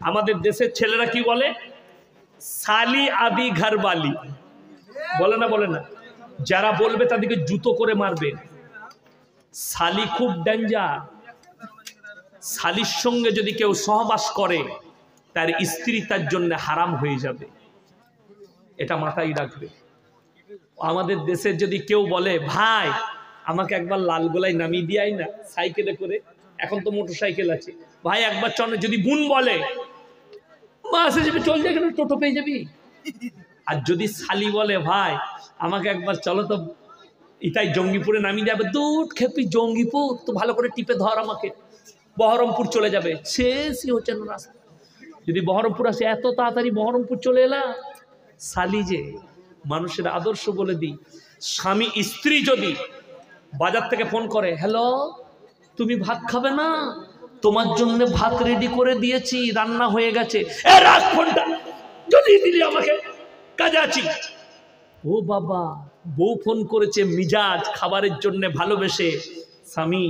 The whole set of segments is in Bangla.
আমাদের দেশের ছেলেরা কি বলে? সালি আদি ঘরবালি বলে না, বলে না? যারা বলবে তাদেরকে জুতো করে মারবে। সালি খুব ডেঞ্জার। সালির সঙ্গে যদি কেউ সহবাস করে তার স্ত্রী তার জন্য হারাম হয়ে যাবে, এটা মাথায় রাখবে। আমাদের দেশের যদি কেউ বলে ভাই আমাকে একবার লালগোলায় নামিয়ে দিয়াই না সাইকেলে করে, এখন তো মোটর সাইকেল আছে, ভাই একবার চল, যদি বোন বলে মা আসে যাবে চল যাবে, টোটো পেয়ে যাবি। আর যদি শালি বলে ভাই আমাকে একবার চলো তো এটাই জঙ্গিপুরে নামিয়ে যাবে, দুধ খেপি জঙ্গিপুর তো ভালো করে টিপে ধর, আমাকে বহরমপুর চলে যাবে, শেষই হচ্ছে না রাস্তা। যদি বহরমপুর আসে এত তাড়াতাড়ি বহরমপুর চলে এলাম। শালি যে মানুষের আদর্শ বলে দিই, স্বামী স্ত্রী যদি বাজার থেকে ফোন করে, হ্যালো তুমি ভাত খাবে না, তোমার জন্য ভাত রেডি করে দিয়েছি, রান্না হয়ে গেছে, এ রাখ ফোনটা, যদি দিলি আমাকে, কাজে আছি। ও বাবা, বউ ফোন করেছে মিজাজ খাবারের জন্য ভালোবেসে, স্বামী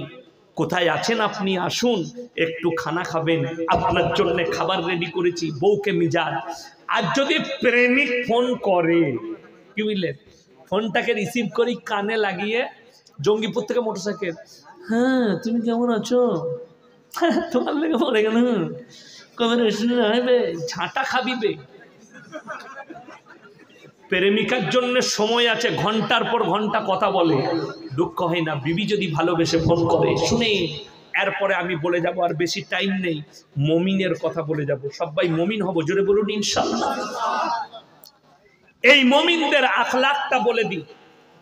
কোথায় আছেন আপনি, আসুন একটু খানা খাবেন, আপনার জন্য খাবার রেডি করেছি, বউকে মিজাজ। আর যদি প্রেমিক ফোন করে, কি বুঝলেন, ফোনটাকে রিসিভ করি কানে লাগিয়ে, জঙ্গিপুর থেকে মোটরসাইকেল, হ্যাঁ তুমি কেমন আছো, তোমার লেগে পড়ে গেল, কবে আসবে, ঝাঁটা খাবিবে। প্রেমিকার জন্য সময় আছে, ঘন্টার পর ঘন্টা কথা বলে, দুঃখ হয় না। বিবি যদি ভালোবেসে ফোন করে, শুনে এরপরে আমি বলে যাব, আর বেশি টাইম নেই, মমিনের কথা বলে যাব, সবাই মমিন হব, জোরে বলুন ইনশাআল্লাহ। এই মমিনদের আখলাকটা বলে দিই,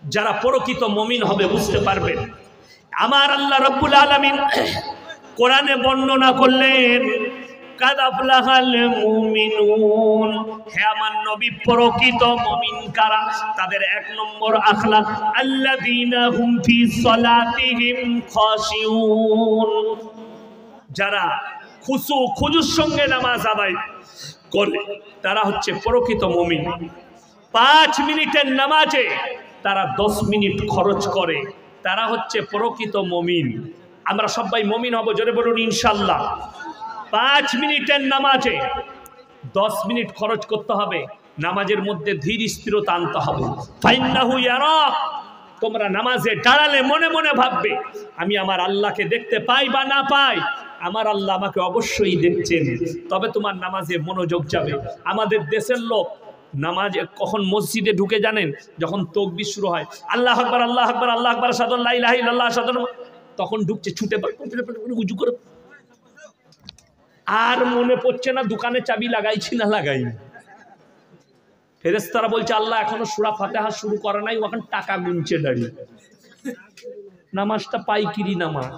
যারা প্রকৃত মমিন হবে বুঝতে পারবেন। আমার আল্লাহ রাব্বুল আলামিন কোরআনে বর্ণনা করলেন, কাদ আফলাহাল মুমিনুন, হে আমার নবী প্রকৃত মুমিন কারা, তাদের এক নম্বর আখলাক, আল্লাযীনা হুম ফি সালাতিহিম খাশিউন, যারা খুজুর সঙ্গে নামাজ আদায় করে তারা হচ্ছে প্রকৃত মুমিন। 5 মিনিটের নামাজে তারা 10 মিনিট খরচ করে, তারা হচ্ছে প্রকৃত মুমিন। আমরা সবাই মুমিন হব, জোরে বলুন ইনশাআল্লাহ। 5 মিনিটের নামাজে 10 মিনিট খরচ করতে হবে, নামাজের মধ্যে ধীর স্থিরতা আনতে হবে। ফাইন্নাহু ইয়ারাক, তোমরা নামাজে দাঁড়ালে মনে মনে ভাববে আমি আমার আল্লাহকে দেখতে পাই বা না পাই, আমার আল্লাহ আমাকে অবশ্যই দেখছেন, তবে তোমার নামাজে মনোযোগ যাবে। আমাদের দেশের লোক নামাজে কখন মসজিদে ঢুকে জানেন, যখন তাকবীর শুরু হয়, আল্লাহু আকবার আল্লাহু আকবার আল্লাহু আকবার আশহাদু আল্লা ইলাহা ইল্লাল্লাহ আশহাদু, তখন ঢুকছে ছুটে উজু করে, আর মনে পড়ছে না দোকানে চাবি লাগাইছি না লাগাই। ফেরেশতারা বলছে আল্লাহ এখনো সূরা ফাতিহা শুরু করে নাই, ওখানে টাকা গুনছে দাঁড়িয়ে। নামাজটা পাইকিরি নামাজ,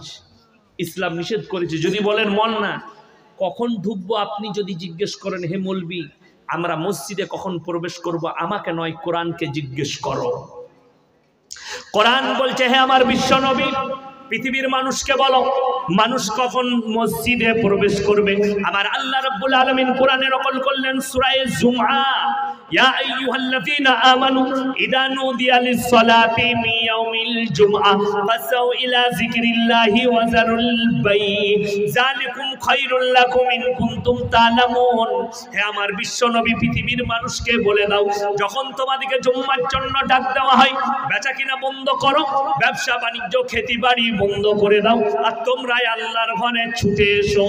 ইসলাম নিষেধ করেছে। যদি বলেন মন না কখন ঢুকবো, আপনি যদি জিজ্ঞেস করেন হে মৌলবি আমরা মসজিদে কখন প্রবেশ করব, আমাকে নয় কোরআনকে জিজ্ঞেস করো। কোরআন বলছে হে আমার বিশ্ব নবী, পৃথিবীর মানুষকে বলো মানুষ কখন মসজিদে প্রবেশ করবে। আমার আল্লাহ রাব্বুল আলামিন কোরআনে নকল করলেন সূরা জুমআ, ইয়া আইয়ুহাল্লাযীনা আমানু ইযা নুদিয়া লিস-সালাতি মিন ইয়াউমিল জুমআ ফাসাউ ইলা যিকরিল্লাহি ওয়া যারুল বাই যালিকুম খায়রুল লাকুম ইন কুনতুম তা'লামুন। হে আমার বিশ্ব নবী, পৃথিবীর মানুষকে বলে দাও যখন তোমাদেরকে জুম্মার জন্য ডাক দেওয়া হয়, বেচাকিনা বন্ধ করো, ব্যবসা বাণিজ্য খেতি বাড়ি বন্ধ করে দাও, আর তোমরা আল্লাহর ঘরে ছুটে এসো।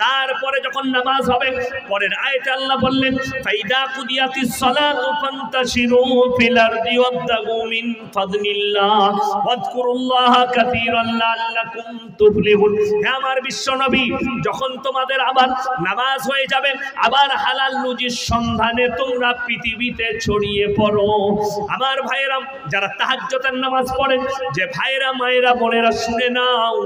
তারপরে যখন নামাজ হবে, পরের আয়াতে আল্লাহ বললেন ফাইদা কুদিয়াতিস সালাতু ফান্তাশিরু ফিল আরদি ওয়াবতাগু মিন ফাদলিল্লাহ ওয়াযকুরুল্লাহা কাসীরান লাআল্লাকুম তুফলিহুন। হে আমার বিশ্ব নবী, যখন তোমাদের আবার নামাজ হয়ে যাবে, আবার হালাল রুজির সন্ধানে তোমরা পৃথিবীতে ছড়িয়ে পড়ো। আমার ভাইয়েরা যারা তাহাজ্জুদের নামাজ পড়েন, যে ভাইয়েরা মায়েরা বোনেরা শুনে নাও,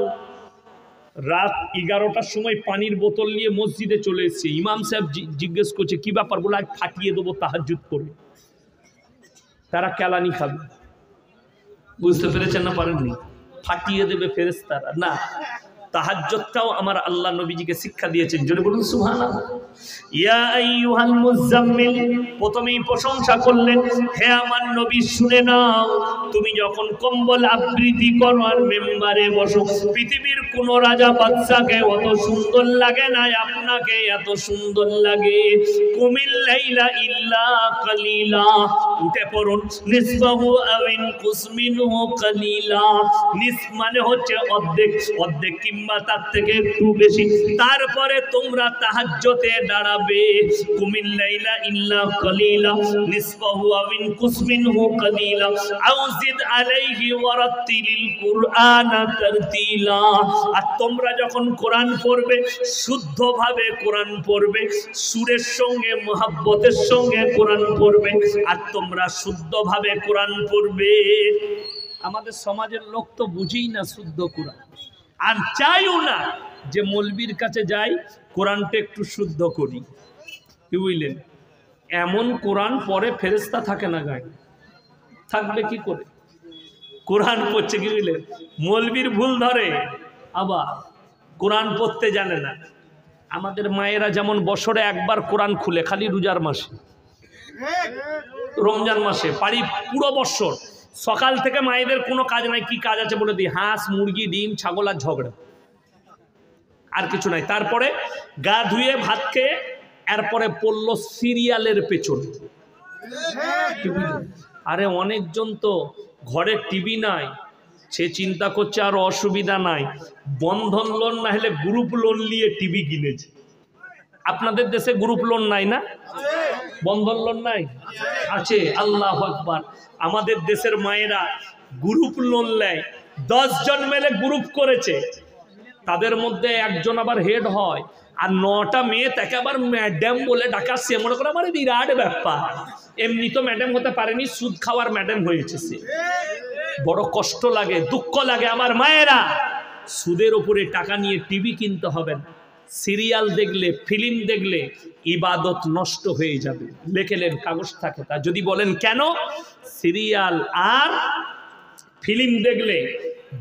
রাত 11টার সময় পানির বোতল নিয়ে মসজিদে চলে এসেছে, ইমাম সাহেব জিজ্ঞেস করছে কি ব্যাপার, বলে আজ ফাটিয়ে দেবো তাহাজ্জুদ করে। তারা কেলানি খাবে, বুঝতে পেরেছেন না পারেননি, ফাটিয়ে দেবে ফেরেশতারা না, তাহাজ্জুদটাও আমার আল্লাহ নবীজিকে শিক্ষা দিয়েছেন, জোরে বলুন সুবহানাল্লাহ। ইয়া আইয়ুহাল মুযাম্মিল, প্রথমেই প্রশংসা করলেন, হে আমার নবী শুনে নাও, তুমি যখন কম্বল আবৃত্তি করো আর মেম্বারে বসো, পৃথিবীর কোন রাজা বাদশাকে অত সুন্দর লাগে না, আপনাকে এত সুন্দর লাগে। কুমিল লাইলা ইল্লা কালিলা, উঠে পড়ুন, নিসবাহু আও ইনকুস মিনহু কালিলা, নিস মানে হচ্ছে অর্ধেক, অর্ধেক কিংবা তার থেকে একটু বেশি, তারপরে তোমরা তাহাজ্জুদে দাঁড়াবে। কুমিল লাইলা ইল্লা কালিলা নিসবাহু আও ইনকুস মিনহু কালিলা আও জিদ আলাইহি ওয়ারাত্তিলিল কুরআনা তারতিলা। আর তোমরা যখন কোরআন পড়বে, শুদ্ধভাবে কোরআন পড়বে, সুরের সঙ্গে মুহাব্বতের সঙ্গে কোরআন পড়বে, আর তোমরা শুদ্ধভাবে কোরআন পড়বে। আমাদের সমাজের লোক তো বুঝেই না শুদ্ধ কোরআন, আর চাইও না যে মৌলবীর কাছে যাই কোরআনটা একটু শুদ্ধ করি। কি বুঝলেন? এমন কোরআন পড়ে ফেরেশতা থাকে না গায়ে, থাকবে কি করে? কোরআন পড়ছে, কি বুঝলেন, মৌলবীর ভুল ধরে, আবার কোরআন পড়তে জানে না। আমাদের মায়েরা যেমন বছরে একবার কোরআন খুলে, খালি রোজার মাসে, রমজান মাসে, পারি পুরো বছর সকাল থেকে মায়েদের কোনো কাজ নাই। কি কাজ আছে বলে দিই? হাঁস, মুরগি, ডিম, ছাগল আর ঝগড়া, আর কিছু নাই। তারপরে গা ধুয়ে ভাত খেয়ে এরপরে পড়লো সিরিয়ালের পেছন। আরে অনেকজন তো ঘরে টিভি নাই, সে চিন্তা করছে আর অসুবিধা নাই, বন্ধন লোন না হলে গ্রুপ লোন নিয়ে টিভি কিনেছে। আপনাদের দেশে গ্রুপ লোন নাই না? বন্ধন লোন নাই? আছে, আল্লাহু আকবার। আমাদের দেশের মায়েরা গ্রুপ লোন নেয়, 10 জন মিলে গ্রুপ করেছে, তাদের মধ্যে একজন আবার হেড হয়, আর 9টা মেয়ে তাকে আবার ম্যাডাম বলে ডাকাচ্ছে। মনে করে আমার বিরাট ব্যাপার, এমনি তো ম্যাডাম হতে পারেনি, সুদ খাওয়ার ম্যাডাম হয়েছে সে। বড় কষ্ট লাগে, দুঃখ লাগে আমার মায়েরা। সুদের উপরে টাকা নিয়ে টিভি কিনতে হবে না, সিরিয়াল দেখলে, ফিল্ম দেখলে ইবাদত নষ্ট হয়ে যাবে। লেখেলেন, কাগজ থাকে তা। যদি বলেন কেন? সিরিয়াল আর ফিল্ম দেখলে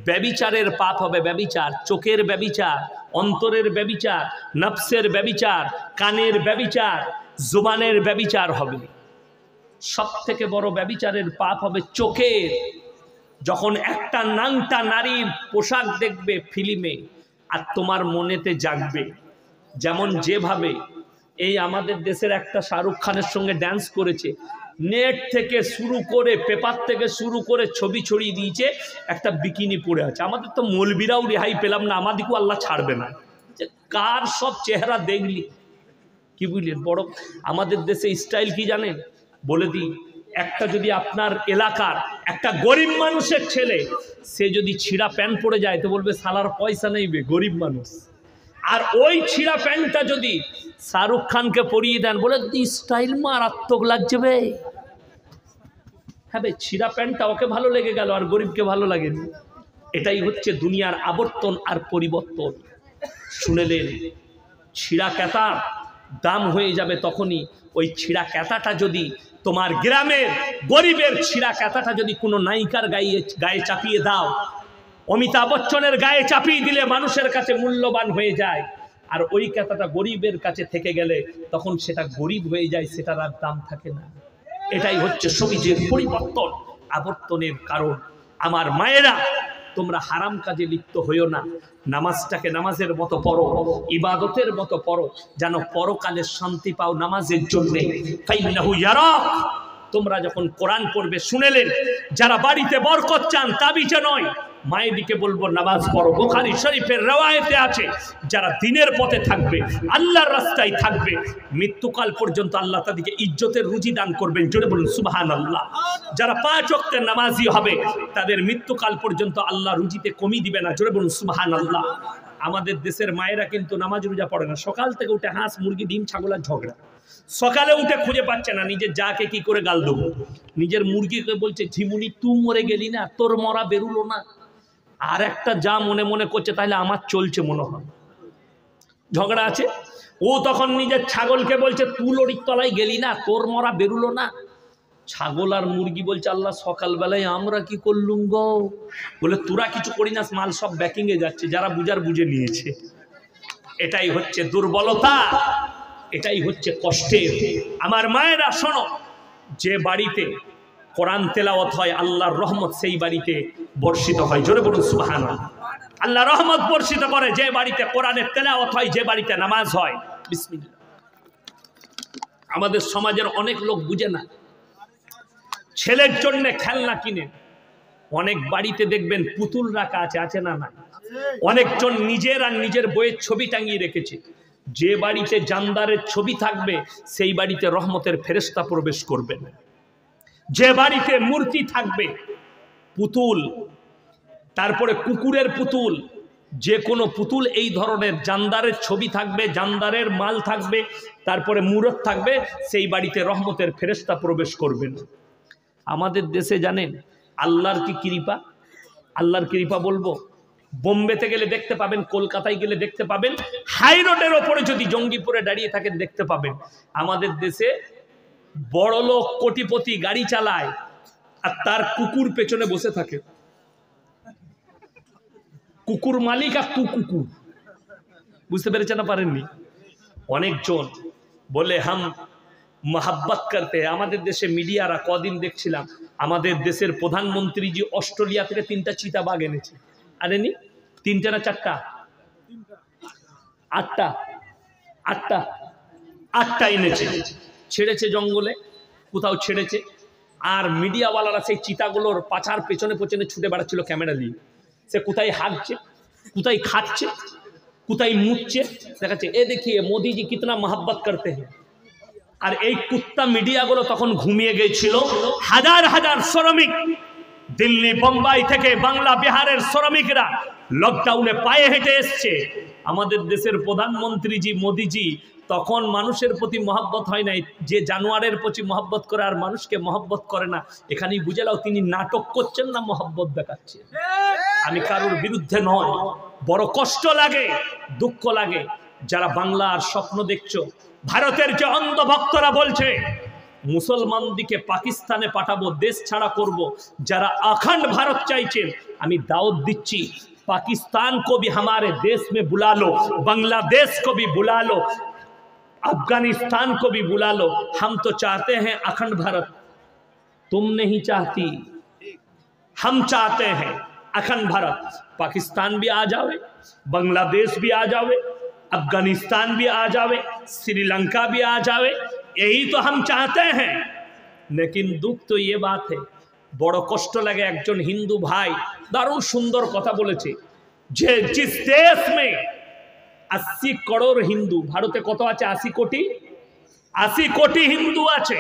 ব্যভিচারের পাপ হবে। ব্যভিচার, চোখের ব্যভিচার, অন্তরের ব্যভিচার, নফসের ব্যভিচার, কানের ব্যভিচার, জুবানের ব্যভিচার হবে। সব থেকে বড় ব্যভিচারের পাপ হবে চোখের। যখন একটা নাংটা নারীর পোশাক দেখবে ফিল্মে, আর তোমার মনেতে জাগবে, যেমন যেভাবে এই আমাদের দেশের একটা শাহরুখ খানের সঙ্গে ড্যান্স করেছে, নেট থেকে শুরু করে, পেপার থেকে শুরু করে ছবি ছড়িয়ে দিয়েছে, একটা বিকিনি পরে আছে। আমাদের তো মৌলবীরাও রেহাই পেলাম না, আমাদেরকেও আল্লাহ ছাড়বে না। যে কার সব চেহারা দেখলি, কি বুঝলেন? বড় আমাদের দেশে স্টাইল কি জানেন? বলে দিই, একটা যদি আপনার এলাকার একটা গরিব মানুষের ছেলে, সে যদি ছিঁড়া প্যান্ট পরে যায় তো বলবে সালার পয়সা নেই বে, গরিব মানুষ। আর ওই ছিঁড়া প্যান্টটা যদি শাহরুখ খানকে পরিয়ে দেন, বলে স্টাইল মারাত্মক লাগছে বে। হ্যাঁ বে, ছিঁড়া প্যান্টটা ওকে ভালো লেগে গেল আর গরিবকে ভালো লাগেনি। এটাই হচ্ছে দুনিয়ার আবর্তন আর পরিবর্তন। শুনেলেন, ছিঁড়া ক্যাতার দাম হয়ে যাবে তখনই। ওই ছিঁড়া ক্যাতাটা যদি তোমার গ্রামের গরিবের ছিঁড়া ক্যাতাটা যদি কোনো নায়িকার গায়ে চাপিয়ে দাও, অমিতাভ বচ্চনের গায়ে চাপিয়ে দিলে মানুষের কাছে মূল্যবান হয়ে যায়। আর ওই ক্যাতাটা গরিবের কাছে থেকে গেলে তখন সেটা গরিব হয়ে যায়, সেটার আর দাম থাকে না। এটাই হচ্ছে সমাজের পরিবর্তন, আবর্তনের কারণ। আমার মায়েরা, তোমরা হারাম কাজে লিপ্ত হইও না। নামাজটাকে নামাজের মতো পড়ো, ইবাদতের মতো পড়ো, যেন পরকালে শান্তি পাও নামাজের জন্যে। ফাইন্নাহু ইয়ারাক। তোমরা যখন কোরআন পড়বে, শুনেলেন, যারা বাড়িতে বরকত চান তাবিজে নয়, মায়ের দিকে বলবো নামাজ পড়ো। বুখারী শরীফের রওয়ায়েতে আছে, যারা দিনের পথে থাকবে, আল্লাহর রাস্তায় থাকবে, মৃত্যুকাল পর্যন্ত আল্লাহ তাদেরকে ইজ্জতের রুজি দান করবেন। জোরে বলুন সুবহানাল্লাহ। যারা 5 ওয়াক্তের নামাজি হবে, তাদের মৃত্যুকাল পর্যন্ত আল্লাহ রুজিতে কমি দিবে না। জোরে বলুন সুবহানাল্লাহ। আমাদের দেশের মায়েরা কিন্তু নামাজ রোজা পড়ে না, সকাল থেকে উঠে হাঁস, মুরগি, ডিম, ছাগল আর ঝগড়া। সকালে উঠে খুঁজে পাচ্ছে না নিজের যাকে কি করে গাল দেবো। নিজের মুরগিকে বলছে, ঝিমুনি তুই মরে গেলি না, তোর মরা বেরুলো না। আর একটা যা মনে মনে করছে, তাহলে আমার চলছে মনে হয়, ঝগড়া আছে। ও তখন নিজের ছাগলকে বলছে, তুই লড়ির তলায় গেলি না, তোর মরা বেরুলো না। ছাগল আর মুরগি বলছে আল্লাহ সকালবেলায় আমরা কি করলুম গো? বলে তোরা কিছু করি না, মাল সব ব্যাকিংয়ে যাচ্ছে, যারা বুঝার বুঝে নিয়েছে। এটাই হচ্ছে দুর্বলতা, এটাই হচ্ছে কষ্টের। আমার মায়েরা শোনো, যে বাড়িতে কোরআন তেলাওয়াত হয় আল্লাহর রহমত সেই বাড়িতে বর্ষিত হয়। জোরে বলুন সুবহানাল্লাহ। আল্লাহ রহমত বর্ষিত করে যে বাড়িতে কোরআনের তেলাওয়াত হয়, যে বাড়িতে নামাজ হয়। বিসমিল্লাহ। আমাদের সমাজের অনেক লোক বুঝে না, ছেলের জন্য খেলনা কিনে অনেক বাড়িতে দেখবেন পুতুল রাখা আছে, আছে না না? অনেকজন নিজের আর নিজের বইয়ের ছবি টাঙিয়ে রেখেছে। যে বাড়িতে জানদারের ছবি থাকবে সেই বাড়িতে রহমতের ফেরেশতা প্রবেশ করবে না। যে বাড়িতে মূর্তি থাকবে, পুতুল, তারপরে কুকুরের পুতুল, যে কোনো পুতুল, এই ধরনের জানদারের ছবি থাকবে, জানদারের মাল থাকবে, তারপরে মূরত থাকবে, সেই বাড়িতে রহমতের ফেরেশতা প্রবেশ করবে না। আমাদের দেশে জানেন আল্লাহর কি কৃপা, আল্লাহর কৃপা বলবো, বোম্বেতে গেলে দেখতে পাবেন, কলকাতায় গেলে দেখতে পাবেন, হাই রোডের ওপরে যদি জঙ্গিপুরে দাঁড়িয়ে থাকেন দেখতে পাবেন। আমাদের দেশে বড় লোক কোটিপতি গাড়ি চালায় আর তার কুকুর পেছনে বসে থাকে। কুকুর মালিক আর কুকুর, বুঝতে পেরেছেন না পারেননি? অনেকজন বলে হাম মোহাব্বত করতে। আমাদের দেশে মিডিয়ারা, কদিন দেখছিলাম আমাদের দেশের প্রধানমন্ত্রীজি অস্ট্রেলিয়া থেকে 3টা চিতাবাঘ এনেছে। আনেনি? 3টে না 4টা? 8টা এনেছে, ছেড়েছে জঙ্গলে, কোথাও ছেড়েছে। আর মিডিয়াওয়ালারা সেই চিতাগুলোর পাছার পেছনে পেছনে ছুটে বেড়াচ্ছিল ক্যামেরা নিয়ে। সে কোথায় হাঁটছে, কোথায় খাচ্ছে, কোথায় মুতছে, দেখাচ্ছে এ দেখিয়ে মোদিজি কিতনা মোহাব্বত করতে हैं। আর এই কুত্তা মিডিয়াগুলো তখন ঘুমিয়ে গেছিল। হাজার হাজার শ্রমিক দিল্লি বোম্বাই থেকে, বাংলা বিহারের শ্রমিকরা লকডাউনে পায়ে হেঁটে এসছে। আমাদের দেশের প্রধানমন্ত্রীজি মোদিজি তখন মানুষের প্রতি মহব্বত হয় নাই, যে জানোয়ারের প্রতি মহব্বত করে আর মানুষকে মহব্বত করে না। এখানেই বুঝে নাও তিনি নাটক করছেন না মহব্বত দেখাচ্ছেন। আমি কারোর বিরুদ্ধে নয়, বড় কষ্ট লাগে, দুঃখ লাগে যারা বাংলার স্বপ্ন দেখছো। ভারতের যে অন্ধ ভক্তরা বলছে মুসলমানদিকে পাকিস্তানে পাঠাবো, দেশ ছাড়া করব, যারা अखंड भारत চাইছেন, আমি দাওয়াত দিচ্ছি पाकिस्तान को भी हमारे देश में बुला लो, बांग्लादेश को भी बुला लो, अफगानिस्तान को भी बुला लो। हम तो चाहते हैं अखंड भारत, तुम नहीं चाहती, हम चाहते हैं अखंड भारत। पाकिस्तान भी आ जावे, बांग्लादेश भी आ जावे, अफगानिस्तान भी आ जावे, श्रीलंका भी आ जावे, यही तो हम चाहते हैं। लेकिन दुख तो ये बात है, बड़ो कष्ट लगे। एकजन हिंदू भाई दारुण सुंदर कथा बोलेছে যে जिस देश में 80 करोड़ हिंदू, भारते कत আছে 80 कोटी, 80 कोटी हिंदू আছে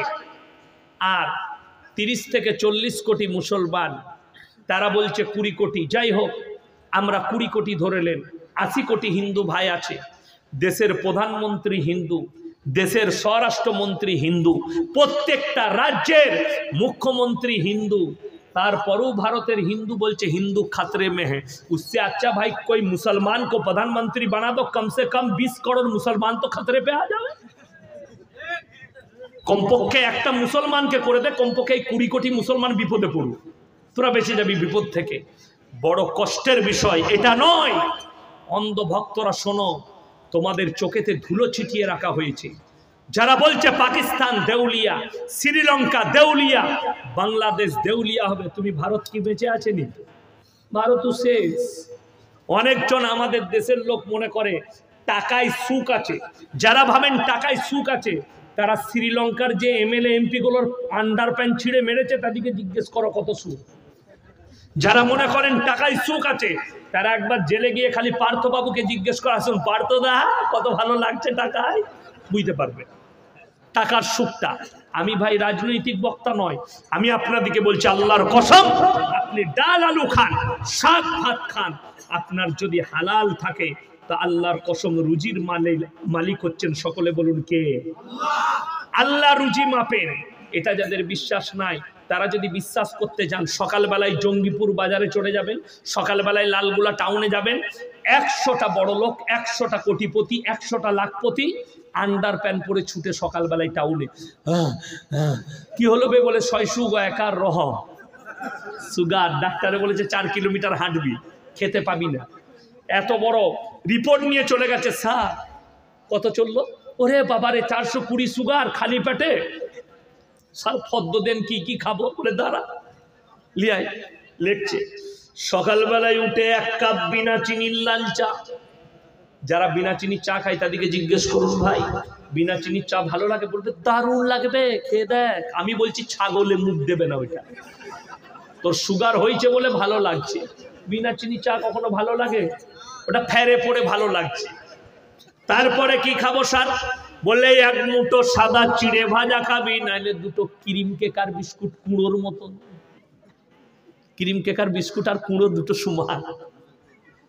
আর 30 থেকে 40 কোটি মুসলমান, তারা বলছে 20 কোটি। যাই হোক, আমরা 20 কোটি ধরে নেন, 80 কোটি হিন্দু ভাই আছে। দেশের প্রধানমন্ত্রী হিন্দু, দেশের স্বরাষ্ট্রমন্ত্রী হিন্দু, প্রত্যেকটা রাজ্যের মুখ্যমন্ত্রী হিন্দু, तारपरों भारतेर हिंदू बोलचे हिंदू खतरे में है। उससे अच्छा भाई कोई मुसलमान को प्रधानमंत्री बना दो, कम से कम 20 करोड़ मुसलमान तो खतरे पे आ जाए। कमपक्षे একটা মুসলমানকে করে দে, কমপক্ষে 20 কোটি মুসলমান বিপদে পড়বে, তোরা বেঁচে যাবি বিপদ থেকে। বড় কষ্টের বিষয় এটা নয়। অন্ধ ভক্তরা শোনো, তোমাদের চোখেতে ধুলো ছিটিয়ে রাখা হয়েছে। যারা বলছে পাকিস্তান দেউলিয়া, শ্রীলঙ্কা দেউলিয়া, বাংলাদেশ দেউলিয়া হবে, তুমি ভারত কি বেঁচে আছেনি? ভারত শেষ। অনেকজন আমাদের দেশের লোক মনে করে টাকায় সুখ আছে। যারা ভাবেন টাকায় সুখ আছে, তারা শ্রীলঙ্কার যে এমএলএ এমপি গুলোর আন্ডার প্যান্ট ছিঁড়ে মেরেছে তাদেরকে জিজ্ঞেস করো কত সুখ। যারা মনে করেন টাকায় সুখ আছে, তারা একবার জেলে গিয়ে খালি পার্থবাবুকে জিজ্ঞেস করে আসুন, পার্থদা কত ভালো লাগছে টাকায়, বুঝতে পারবে টাকার সুখটা। আমি ভাই রাজনৈতিক বক্তা নয়, আমি আপনাদেরকে বলছি আল্লাহর কসম, আপনি ডাল আলু খান, শাক ভাত খান, আপনার যদি হালাল থাকে তা আল্লাহর কসম রুজির মালিক হচ্ছেন সকলে বলুন কে? আল্লাহ রুজি মাপেন। এটা যাদের বিশ্বাস নাই তারা যদি বিশ্বাস করতে যান, সকালবেলায় জঙ্গিপুর বাজারে চলে যাবেন, সকালবেলায় লালগোলা টাউনে যাবেন, 100টা বড় লোক, 100টা কোটিপতি, 100টা লাখপতি আন্ডার প্যান্ট পরে ছুটে সকালবেলায় টাউনে, কি হলো বে? বলে সুগা একার রহ সুগার। ডাক্তারে বলেছে 4 কিলোমিটার হাঁটবি, খেতে পাবি না। এত বড় রিপোর্ট নিয়ে চলে গেছে। স্যার কত চললো? ওরে বাবারে 420 সুগার খালি পেটে। স্যার ফদ্দ দেন, কি কি খাবো? বলে দাঁড়া লিয়াই লেখছে। সকালবেলায় উঠে 1 কাপ বিনা চিনির লাল চা। যারা বিনা চিনির চা খায় তাদেরকে জিজ্ঞেস করুন, ভাই বিনা চিনির চা ভালো লাগে? বলবে দারুণ লাগবে, খেয়ে দেখ। আমি বলছি ছাগলে মুখ দেবে না ওইটা, তোর সুগার হয়েছে বলে ভালো লাগছে। বিনা চিনির চা কখনো ভালো লাগে? ওটা ফেরে পড়ে ভালো লাগছে। তারপরে কি খাবো স্যার? বললে 1 মুঠো সাদা চিড়ে ভাজা খাবি, নাইলে 2টো ক্রিম কেকার বিস্কুট, কুঁড়োর মতন। ক্রিম কেকার বিস্কুট আর কুঁড়ো 2টো সমান,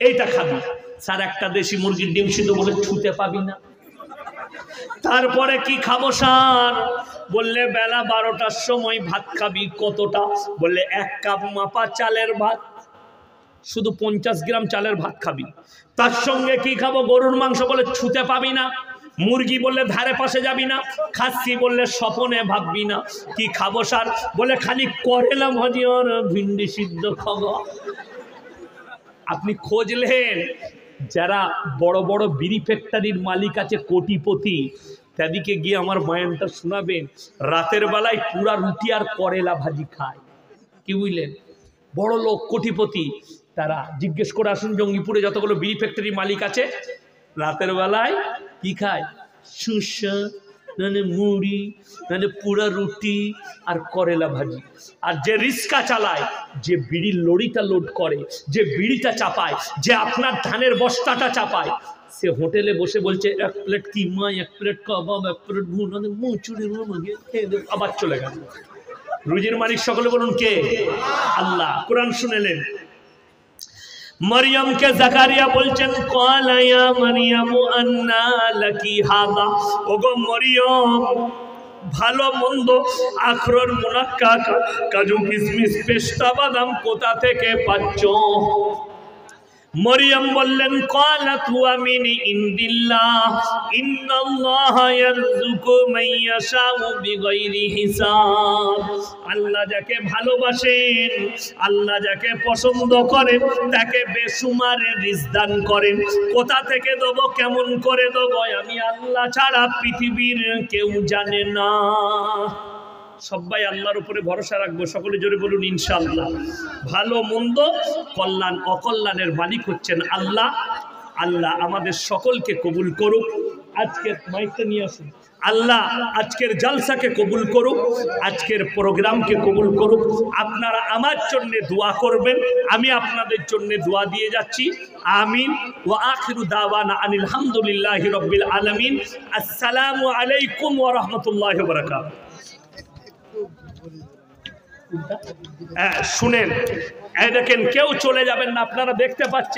এইটা খাবি। স্যার একটা দেশি মুরগির ডিম সিদ্ধ, বলে ছুতে পাবি না। তারপরে কি খাবো স্যার? বললে বেলা 12টার সময় ভাত খাবি। কতটা? বললে 1 কাপ মাপা চালের ভাত, শুধু 50 গ্রাম চালের ভাত খাবি। তার সঙ্গে কি খাবো? গরুর মাংস, বলে ছুতে পাবি না। মুরগি বললে ধারে পাশে যাবি না। খাসি বললে স্বপনে ভাববি না। কি খাবো স্যার? বলে খালি করেলা ভাজি আর ভিন্ডি সিদ্ধ খাবো। আপনি খোঁজলেন যারা বড় বড় বিড়ি ফ্যাক্টরির মালিক আছে, কোটিপতি, তাদেরকে গিয়ে আমার বয়ানটা শোনাবেন। রাতের বেলায় পুরা রুটি আর করেলা ভাজি খায়। কি বুঝলেন? বড় লোক, কোটিপতি, তারা জিজ্ঞেস করে আসুন জঙ্গিপুরে যতগুলো বিড়ি ফ্যাক্টরির মালিক আছে, রাতের বেলায় কি খায়? সুসা, মানে মুড়ি, মানে পুরা রুটি আর করেলা ভাজি। আর যে রিক্সা চালায়, যে বিড়ির লরিটা লোড করে, যে বিড়িটা চাপায়, যে আপনার ধানের বস্তাটা চাপায়, সে হোটেলে বসে বলছে 1 প্লেট কিমা, 1 প্লেট কাবাব, 1 প্লেট ভুনা, মুচুরি খেয়ে দেব, আবার চলে গেল। রুজির মালিক সকলে বলুন কে? আল্লাহ। কোরআন শুনেলেন, মরিয়মকে জাকারিয়া বলছেন, ক্বালা ইয়া মারইয়াম আন্না লাকি হাযা। ওগো মরিয়ম, ভালো মন্দ, আখরোট, মুনাক্কা, কাজু, কিশমিশ, পেস্তা বাদাম কোথা থেকে পাচ্ছ? মরিয়ম বললেন, ক্বালাত ওয়া মিন ইনদিল্লাহ ইন্নাল্লাহা ইয়ারযুকু মান ইয়াশাউ বিগাইরি হিসাব। আল্লাহ যাকে ভালোবাসেন, আল্লাহ যাকে পছন্দ করেন, তাকে বেসুমার রিজক দান করেন। কোথা থেকে দেব, কেমন করে দেব, আমি আল্লাহ ছাড়া পৃথিবীর কেউ জানে না। সবাই আল্লাহর উপরে ভরসা রাখবো। সকলে জোরে বলুন ইনশাআল্লাহ। ভালো মন্দ, কল্যাণ অকল্যাণের মালিক হচ্ছেন আল্লাহ। আল্লাহ আমাদের সকলকে কবুল করুক। আজকের মাইকটা নিয়ে আসুন। আল্লাহ আজকের জালসাকে কবুল করুক, আজকের প্রোগ্রামকে কবুল করুক। আপনারা আমার জন্য দোয়া করবেন, আমি আপনাদের জন্য দোয়া দিয়ে যাচ্ছি। আমিন। ওয়া আখিরু দাওয়ানা আনিল হামদুলিল্লাহি রাব্বিল আলামিন। আসসালামু আলাইকুম ওয়া রাহমাতুল্লাহি ওয়া বারাকাতুহু। শুনেন, এই দেখেন, কেউ চলে যাবেন না, আপনারা দেখতে পাচ্ছেন।